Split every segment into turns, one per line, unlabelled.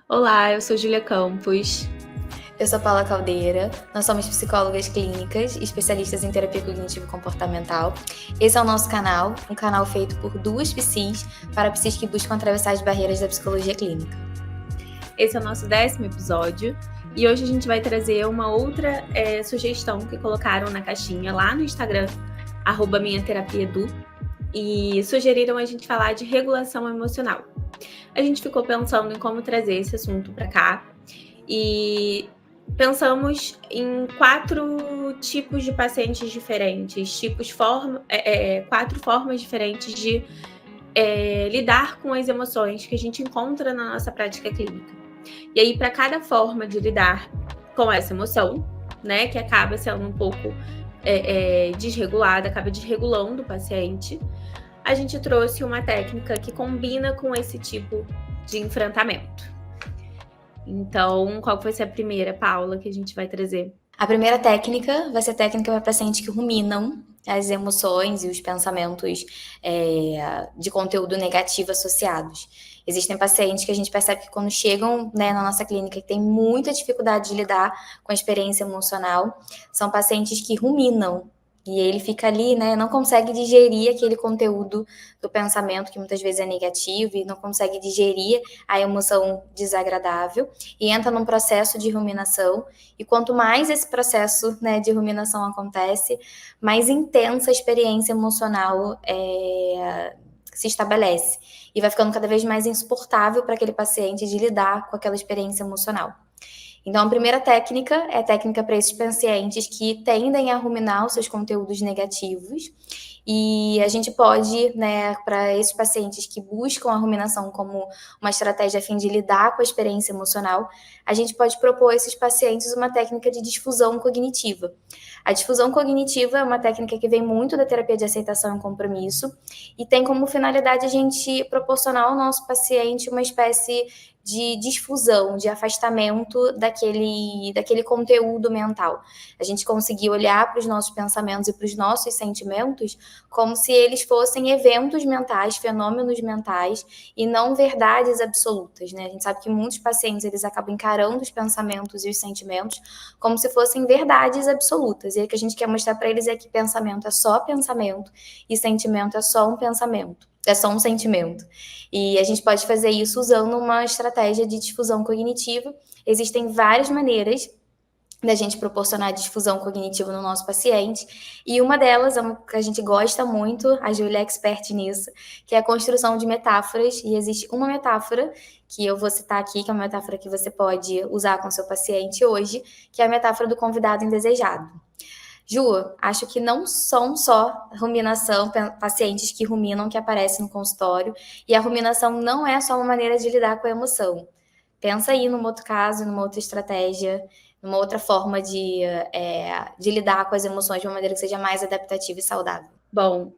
Olá, eu sou Júlia Campos.
Eu sou Paula Caldeira, nós somos psicólogas clínicas e especialistas em terapia cognitivo-comportamental. Esse é o nosso canal, um canal feito por duas psis para psis que buscam atravessar as barreiras da psicologia clínica.
Esse é o nosso 10º episódio e hoje a gente vai trazer uma outra sugestão que colocaram na caixinha lá no Instagram, @minhaterapiaedu, e sugeriram a gente falar de regulação emocional. A gente ficou pensando em como trazer esse assunto para cá e pensamos em 4 tipos de pacientes diferentes, 4 formas diferentes de lidar com as emoções que a gente encontra na nossa prática clínica. E aí, para cada forma de lidar com essa emoção, né, que acaba sendo um pouco desregulada, acaba desregulando o paciente, a gente trouxe uma técnica que combina com esse tipo de enfrentamento. Então, qual vai ser a primeira, Paula, que a gente vai trazer?
A primeira técnica vai ser a técnica para pacientes que ruminam as emoções e os pensamentos de conteúdo negativo associados. Existem pacientes que a gente percebe que quando chegam, né, na nossa clínica que tem muita dificuldade de lidar com a experiência emocional, são pacientes que ruminam. E ele fica ali, né, não consegue digerir aquele conteúdo do pensamento que muitas vezes é negativo e não consegue digerir a emoção desagradável e entra num processo de ruminação. E quanto mais esse processo, né, de ruminação acontece, mais intensa a experiência emocional se estabelece. E vai ficando cada vez mais insuportável para aquele paciente de lidar com aquela experiência emocional. Então, a primeira técnica é a técnica para esses pacientes que tendem a ruminar os seus conteúdos negativos. E a gente pode, né, para esses pacientes que buscam a ruminação como uma estratégia a fim de lidar com a experiência emocional, a gente pode propor a esses pacientes uma técnica de difusão cognitiva. A difusão cognitiva é uma técnica que vem muito da terapia de aceitação e compromisso e tem como finalidade a gente proporcionar ao nosso paciente uma espécie de difusão, de afastamento daquele conteúdo mental. A gente conseguir olhar para os nossos pensamentos e para os nossos sentimentos como se eles fossem eventos mentais, fenômenos mentais e não verdades absolutas, né? A gente sabe que muitos pacientes eles acabam encarando os pensamentos e os sentimentos como se fossem verdades absolutas. E o que a gente quer mostrar para eles é que pensamento é só pensamento e sentimento é só um pensamento. É só um sentimento. E a gente pode fazer isso usando uma estratégia de difusão cognitiva. Existem várias maneiras da gente proporcionar difusão cognitiva no nosso paciente, e uma delas é uma que a gente gosta muito, a Júlia é expert nisso, que é a construção de metáforas, e existe uma metáfora que eu vou citar aqui, que é uma metáfora que você pode usar com seu paciente hoje, que é a metáfora do convidado indesejado. Ju, acho que não são só ruminação, pacientes que ruminam que aparecem no consultório, e a ruminação não é só uma maneira de lidar com a emoção. Pensa aí num outro caso, numa outra estratégia, numa outra forma de lidar com as emoções de uma maneira que seja mais adaptativa e saudável.
Bom,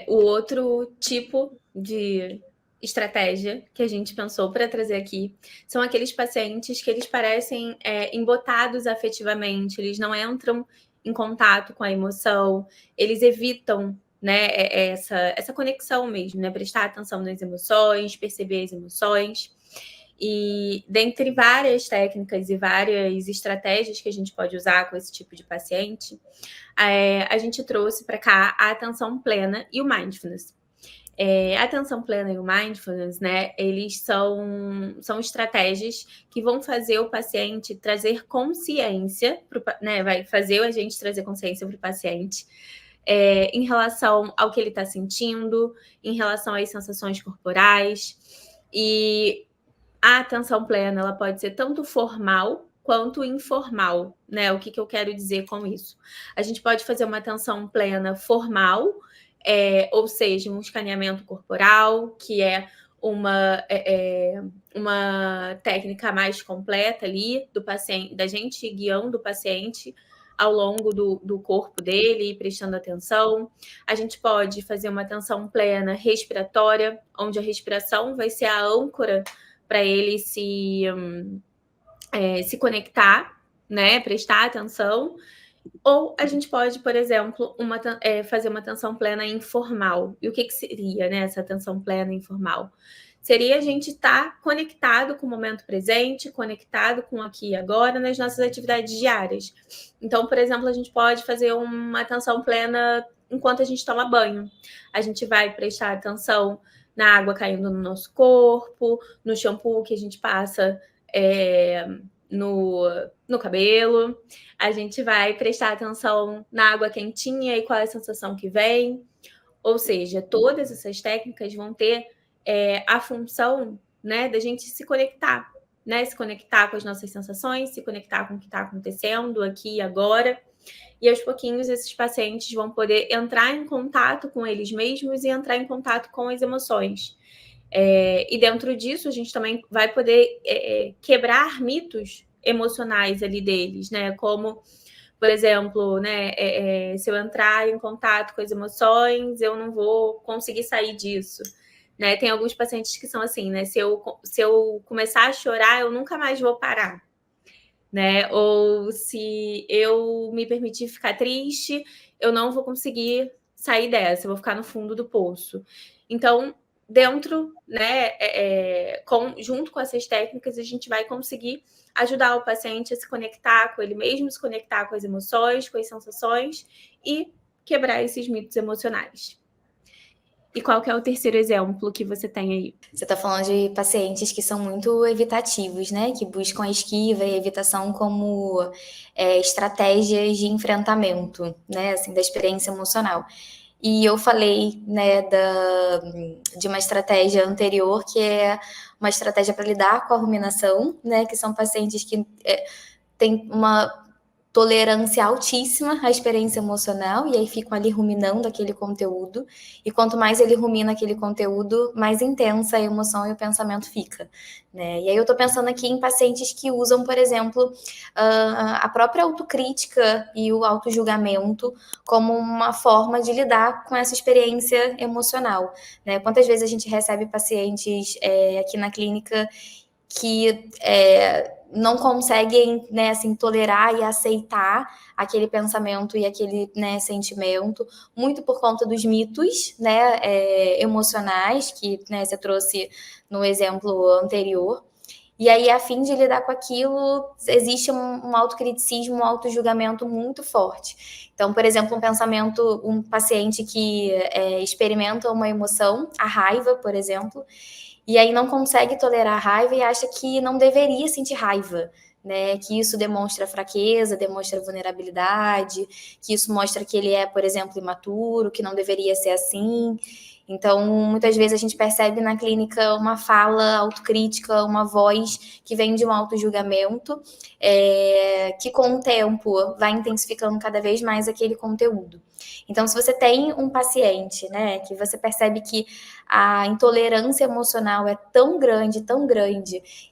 o outro tipo de estratégia que a gente pensou para trazer aqui são aqueles pacientes que eles parecem embotados afetivamente, eles não entram em contato com a emoção, eles evitam, né, essa conexão mesmo, né, prestar atenção nas emoções, perceber as emoções. E dentre várias técnicas e várias estratégias que a gente pode usar com esse tipo de paciente, a gente trouxe para cá a atenção plena e o mindfulness. A atenção plena e o mindfulness, né, eles são estratégias que vão fazer o paciente trazer consciência, né, vai fazer a gente trazer consciência para o paciente em relação ao que ele está sentindo, em relação às sensações corporais. E a atenção plena ela pode ser tanto formal quanto informal, né? O que eu quero dizer com isso? A gente pode fazer uma atenção plena formal, ou seja, um escaneamento corporal, que é uma técnica mais completa ali do paciente, da gente guiando o paciente ao longo do corpo dele, prestando atenção. A gente pode fazer uma atenção plena respiratória, onde a respiração vai ser a âncora para ele se conectar, né, prestar atenção. Ou a gente pode, por exemplo, fazer uma atenção plena informal. E o que seria, né, essa atenção plena informal? seria a gente estar conectado com o momento presente, conectado com aqui e agora nas nossas atividades diárias. Então, por exemplo, a gente pode fazer uma atenção plena enquanto a gente toma banho. A gente vai prestar atenção na água caindo no nosso corpo, no shampoo que a gente passa no cabelo. A gente vai prestar atenção na água quentinha e qual é a sensação que vem. Ou seja, todas essas técnicas vão ter a função, né, da gente se conectar, né? Se conectar com as nossas sensações, se conectar com o que está acontecendo aqui e agora. E aos pouquinhos esses pacientes vão poder entrar em contato com eles mesmos e entrar em contato com as emoções. E dentro disso, a gente também vai poder quebrar mitos emocionais ali deles, né? Como, por exemplo, né, se eu entrar em contato com as emoções, eu não vou conseguir sair disso. Né? Tem alguns pacientes que são assim, né? Se eu começar a chorar, eu nunca mais vou parar. Né? Ou se eu me permitir ficar triste, eu não vou conseguir sair dessa, eu vou ficar no fundo do poço. Então, dentro, né, junto com essas técnicas, a gente vai conseguir ajudar o paciente a se conectar com ele mesmo, se conectar com as emoções, com as sensações e quebrar esses mitos emocionais. E qual que é o terceiro exemplo que você tem aí?
Você está falando de pacientes que são muito evitativos, né? Que buscam a esquiva e a evitação como estratégias de enfrentamento, né? Assim, da experiência emocional. E eu falei, né, de uma estratégia anterior, que é uma estratégia para lidar com a ruminação, né? Que são pacientes que têm uma tolerância altíssima à experiência emocional, e aí ficam ali ruminando aquele conteúdo, e quanto mais ele rumina aquele conteúdo, mais intensa a emoção e o pensamento fica, né? E aí eu tô pensando aqui em pacientes que usam, por exemplo, a própria autocrítica e o autojulgamento como uma forma de lidar com essa experiência emocional, né? Quantas vezes a gente recebe pacientes aqui na clínica que não conseguem, né, assim, tolerar e aceitar aquele pensamento e aquele, né, sentimento, muito por conta dos mitos, né, emocionais que, né, você trouxe no exemplo anterior. E aí, a fim de lidar com aquilo, existe um autocriticismo, um autojulgamento muito forte. Então, por exemplo, um paciente que experimenta uma emoção, a raiva, por exemplo, e aí não consegue tolerar a raiva e acha que não deveria sentir raiva, né? Que isso demonstra fraqueza, demonstra vulnerabilidade, que isso mostra que ele é, por exemplo, imaturo, que não deveria ser assim. Então, muitas vezes a gente percebe na clínica uma fala autocrítica, uma voz que vem de um autojulgamento, que com o tempo vai intensificando cada vez mais aquele conteúdo. Então, se você tem um paciente, né, que você percebe que a intolerância emocional é tão grande,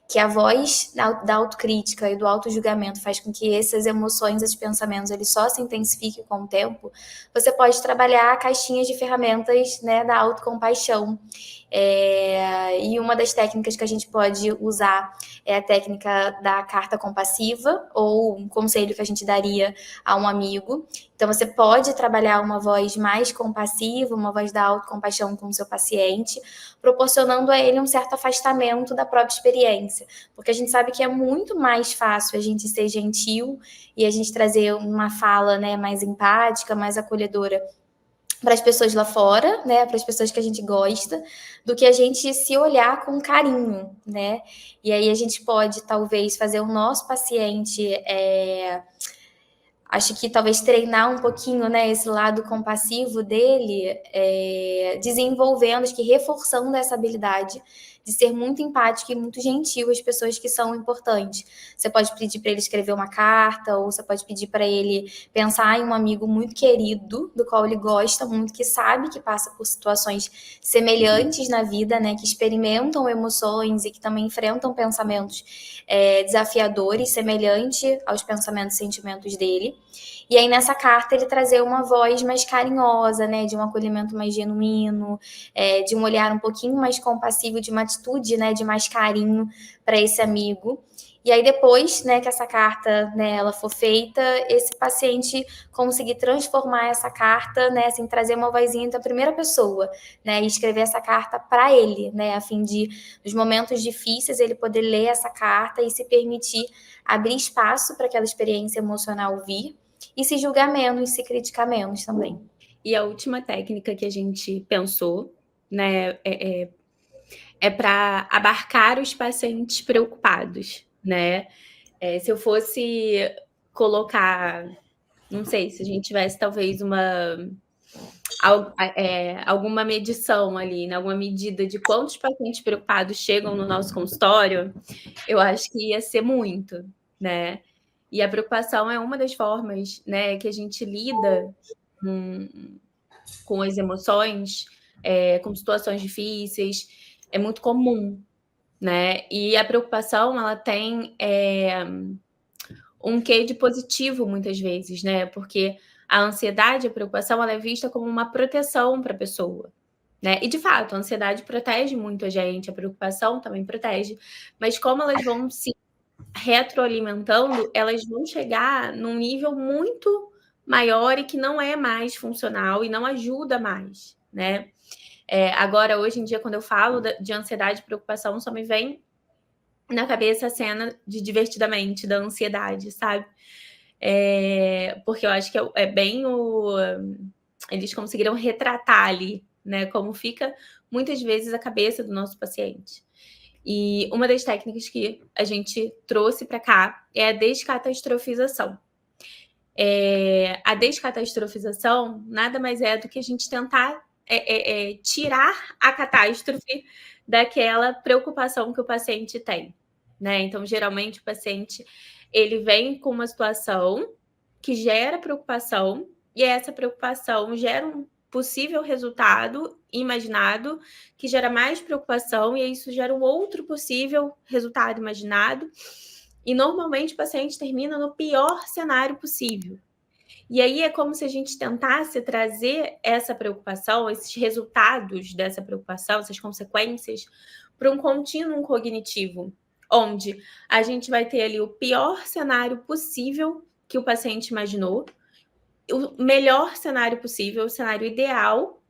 que a voz da autocrítica e do autojulgamento faz com que essas emoções, esses pensamentos, eles só se intensifiquem com o tempo, você pode trabalhar caixinhas de ferramentas, né, da autocompaixão. E uma das técnicas que a gente pode usar é a técnica da carta compassiva, ou um conselho que a gente daria a um amigo. Então, você pode trabalhar uma voz mais compassiva, uma voz da autocompaixão com o seu paciente, proporcionando a ele um certo afastamento da própria experiência. Porque a gente sabe que é muito mais fácil a gente ser gentil e a gente trazer uma fala, né, mais empática, mais acolhedora para as pessoas lá fora, né, para as pessoas que a gente gosta, do que a gente se olhar com carinho, né? E aí a gente pode, talvez, fazer o nosso paciente, acho que talvez treinar um pouquinho, né, esse lado compassivo dele, desenvolvendo, acho que reforçando essa habilidade de ser muito empático e muito gentil às pessoas que são importantes. Você pode pedir para ele escrever uma carta, ou você pode pedir para ele pensar em um amigo muito querido, do qual ele gosta muito, que sabe que passa por situações semelhantes na vida, né, que experimentam emoções e que também enfrentam pensamentos desafiadores, semelhante aos pensamentos e sentimentos dele. E aí, nessa carta, ele trazer uma voz mais carinhosa, né, de um acolhimento mais genuíno, de um olhar um pouquinho mais compassivo, de uma atitude, né, de mais carinho para esse amigo. E aí depois, né, que essa carta, né, ela for feita, esse paciente conseguir transformar essa carta, né, assim, trazer uma vozinha da primeira pessoa, né, e escrever essa carta para ele, né, a fim de, nos momentos difíceis, ele poder ler essa carta e se permitir abrir espaço para aquela experiência emocional vir e se julgar menos, se criticar menos também.
E a última técnica que a gente pensou, né, é para abarcar os pacientes preocupados, né? Se eu fosse colocar, não sei, se a gente tivesse talvez alguma medição ali, né, alguma medida de quantos pacientes preocupados chegam no nosso consultório, eu acho que ia ser muito, né? E a preocupação é uma das formas, né, que a gente lida com as emoções, com situações difíceis, é muito comum, né? E a preocupação, ela tem um quê de positivo muitas vezes, né? Porque a ansiedade, a preocupação, ela é vista como uma proteção para a pessoa, né? E de fato, a ansiedade protege muito a gente, a preocupação também protege, mas como elas vão se retroalimentando, elas vão chegar num nível muito maior e que não é mais funcional e não ajuda mais, né? Agora, hoje em dia, quando eu falo de ansiedade e preocupação, só me vem na cabeça a cena de Divertidamente, da ansiedade, sabe? Porque eu acho que é bem eles conseguiram retratar ali, né? Como fica, muitas vezes, a cabeça do nosso paciente. E uma das técnicas que a gente trouxe para cá é a descatastrofização. A descatastrofização nada mais é do que a gente tentar tirar a catástrofe daquela preocupação que o paciente tem, né? Então, geralmente, o paciente ele vem com uma situação que gera preocupação e essa preocupação gera um possível resultado imaginado que gera mais preocupação e isso gera um outro possível resultado imaginado. E normalmente o paciente termina no pior cenário possível. E aí é como se a gente tentasse trazer essa preocupação, esses resultados dessa preocupação, essas consequências, para um contínuo cognitivo, onde a gente vai ter ali o pior cenário possível que o paciente imaginou, o melhor cenário possível, o cenário ideal,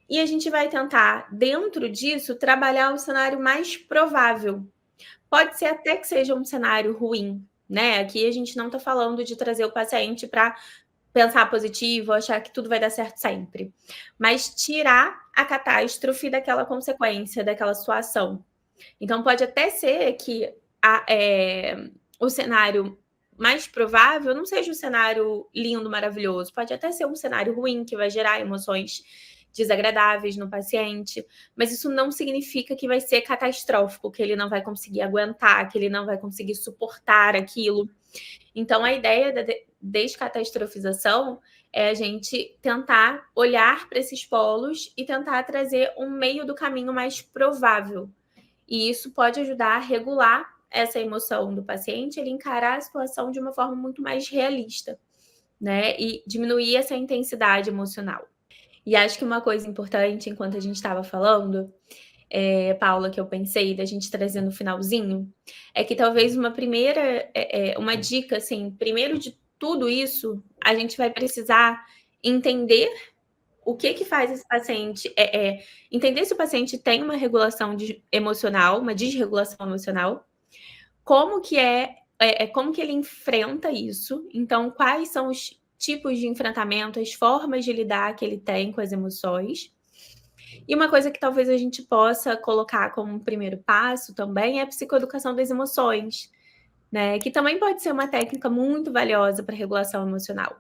e a gente vai tentar, dentro disso, trabalhar o cenário mais provável. Pode ser até que seja um cenário ruim, né? Aqui a gente não está falando de trazer o paciente para pensar positivo, achar que tudo vai dar certo sempre. Mas tirar a catástrofe daquela consequência, daquela situação. Então, pode até ser que o cenário mais provável não seja um cenário lindo, maravilhoso. Pode até ser um cenário ruim, que vai gerar emoções desagradáveis no paciente, mas isso não significa que vai ser catastrófico, que ele não vai conseguir aguentar, que ele não vai conseguir suportar aquilo. Então, a ideia da descatastrofização é a gente tentar olhar para esses polos e tentar trazer um meio do caminho mais provável. E isso pode ajudar a regular essa emoção do paciente, ele encarar a situação de uma forma muito mais realista, né? E diminuir essa intensidade emocional. E acho que uma coisa importante, enquanto a gente estava falando, Paula, que eu pensei da gente trazer no finalzinho, é que talvez uma primeira, uma dica, assim, primeiro de tudo isso, a gente vai precisar entender o que faz esse paciente, entender se o paciente tem uma regulação emocional, uma desregulação emocional, como que como que ele enfrenta isso, então quais são os tipos de enfrentamento, as formas de lidar que ele tem com as emoções. E uma coisa que talvez a gente possa colocar como um primeiro passo também é a psicoeducação das emoções, né? Que também pode ser uma técnica muito valiosa para regulação emocional.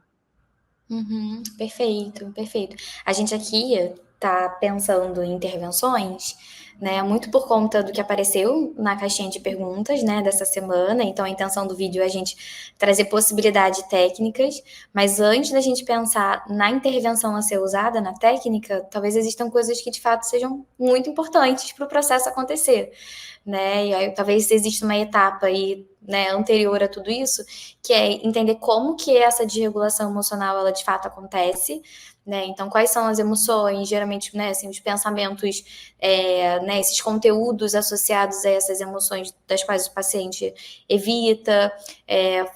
Perfeito, perfeito. A gente aqui está pensando em intervenções, né, muito por conta do que apareceu na caixinha de perguntas, né, dessa semana. Então, a intenção do vídeo é a gente trazer possibilidades técnicas, mas antes da gente pensar na intervenção a ser usada, na técnica, talvez existam coisas que de fato sejam muito importantes para o processo acontecer, né? E aí talvez exista uma etapa aí né, anterior a tudo isso, que é entender como que essa desregulação emocional, ela de fato acontece, né? Então, quais são as emoções, geralmente, né, assim, os pensamentos, né, esses conteúdos associados a essas emoções das quais o paciente evita,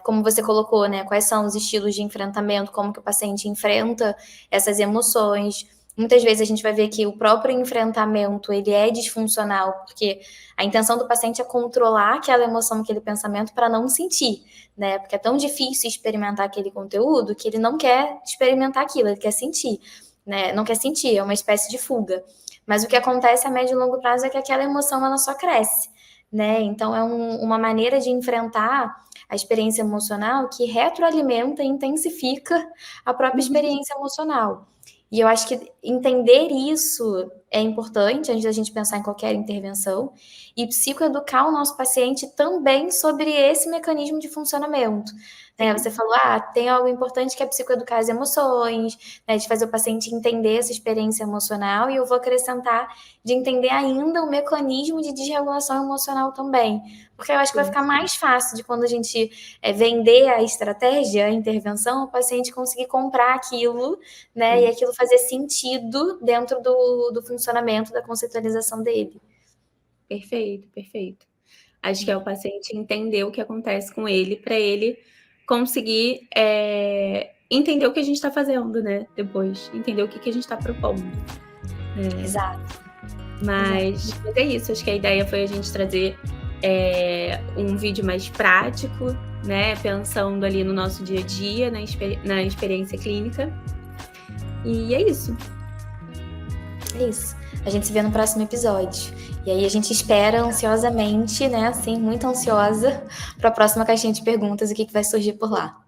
como você colocou, né, quais são os estilos de enfrentamento, como que o paciente enfrenta essas emoções. Muitas vezes a gente vai ver que o próprio enfrentamento, ele é disfuncional, porque a intenção do paciente é controlar aquela emoção, aquele pensamento para não sentir, né? Porque é tão difícil experimentar aquele conteúdo que ele não quer experimentar aquilo, ele quer sentir, né? Não quer sentir, é uma espécie de fuga. Mas o que acontece a médio e longo prazo é que aquela emoção, ela só cresce, né? Então, é uma maneira de enfrentar a experiência emocional que retroalimenta e intensifica a própria experiência emocional. E eu acho que entender isso é importante antes da gente pensar em qualquer intervenção e psicoeducar o nosso paciente também sobre esse mecanismo de funcionamento. Né? Você falou, tem algo importante que é psicoeducar as emoções, né, de fazer o paciente entender essa experiência emocional, e eu vou acrescentar de entender ainda o mecanismo de desregulação emocional também. Porque eu acho que vai ficar mais fácil de quando a gente vender a estratégia, a intervenção, o paciente conseguir comprar aquilo, né? E aquilo fazer sentido dentro do funcionamento, da conceitualização dele.
Perfeito, perfeito. Acho que é o paciente entender o que acontece com ele, para ele conseguir entender o que a gente está fazendo, né? Depois, entender o que a gente está propondo.
Exato.
Mas é isso, acho que a ideia foi a gente trazer um vídeo mais prático, né? Pensando ali no nosso dia a dia, na experiência clínica. E é isso.
É isso. A gente se vê no próximo episódio. E aí a gente espera ansiosamente, né? Assim, muito ansiosa para a próxima caixinha de perguntas, o que vai surgir por lá.